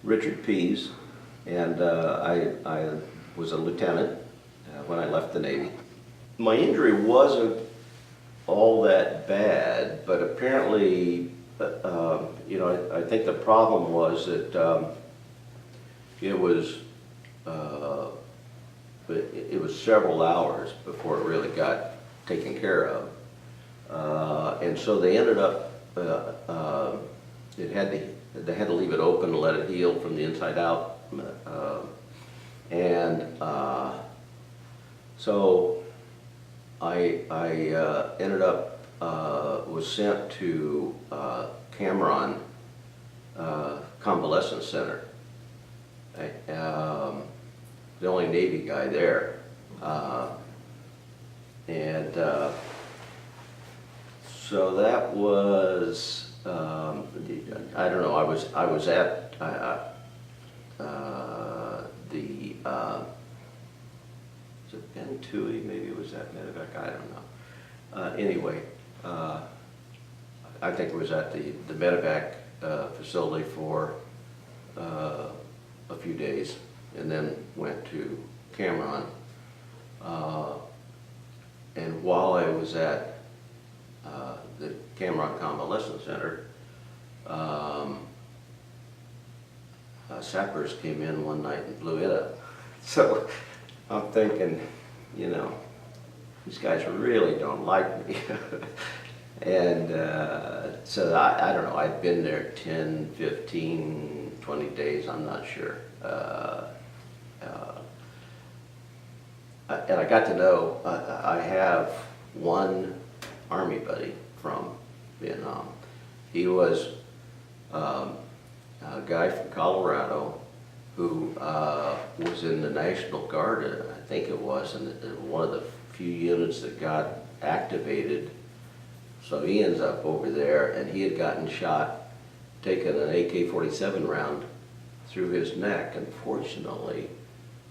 Richard Pease, and I was a lieutenant when I left the Navy. My injury wasn't all that bad, but apparently, I think the problem was that it was several hours before it really got taken care of, and so they ended up they had to leave it open and let it heal from the inside out, so I ended up was sent to Cameron Convalescent Center. The only Navy guy there, so that was I don't know. I was at was it Ben Tui? Maybe it was at Medevac. I don't know. Anyway, I think it was at the Medevac facility for a few days, and then went to Cameron. And while I was at the Cameron Convalescent Center, sappers came in one night and blew it up. So I'm thinking, these guys really don't like me. And so I don't know, I'd been there 10, 15, 20 days, I'm not sure. And I got to know, I have one Army buddy from Vietnam. He was a guy from Colorado who was in the National Guard, I think it was, and one of the few units that got activated. So he ends up over there, and he had gotten shot, taking an AK-47 round through his neck. Unfortunately,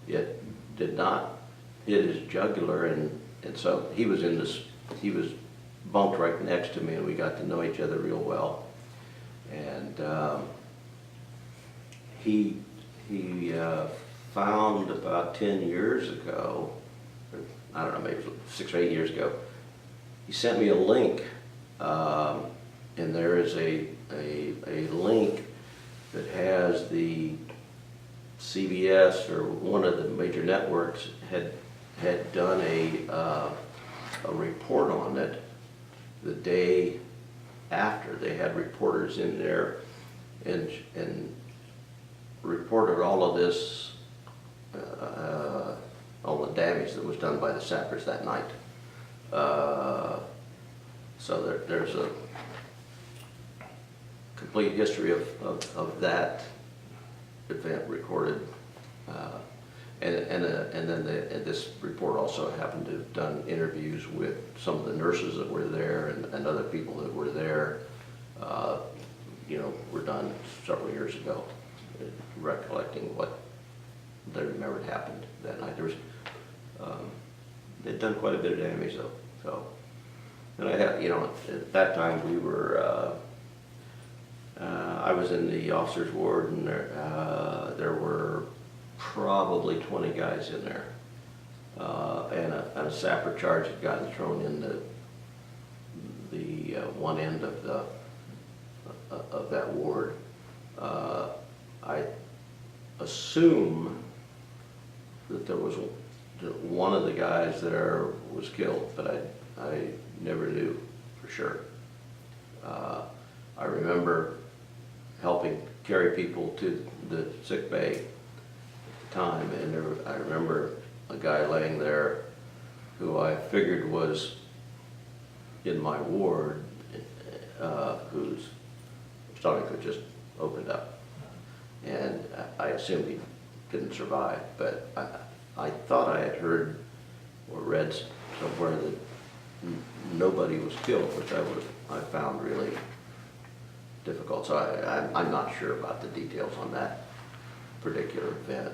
it did not hit his jugular, and so he was bunked right next to me, and we got to know each other real well. And he found about 10 years ago, or I don't know, maybe 6 or 8 years ago, he sent me a link, and there is a link that has the CBS or one of the major networks had done a report on it the day after. They had reporters in there and reported all of this, all the damage that was done by the sappers that night. So there's a complete history of that event recorded. And then this report also happened to have done interviews with some of the nurses that were there and other people that were there. Were done several years ago, recollecting what they remembered happened that night. They'd done quite a bit of damage though. So, and I had, at that time we were. I was in the officers' ward, and there were probably 20 guys in there, and a sapper charge had gotten thrown in the one end of that ward. I assume that there was one of the guys there was killed, but I never knew for sure. I remember helping carry people to the sick bay at the time, and I remember a guy laying there who I figured was in my ward, whose stomach had just opened up, and I assumed he didn't survive, but I thought I had heard or read somewhere that nobody was killed, which I found really difficult. So I'm not sure about the details on that particular event.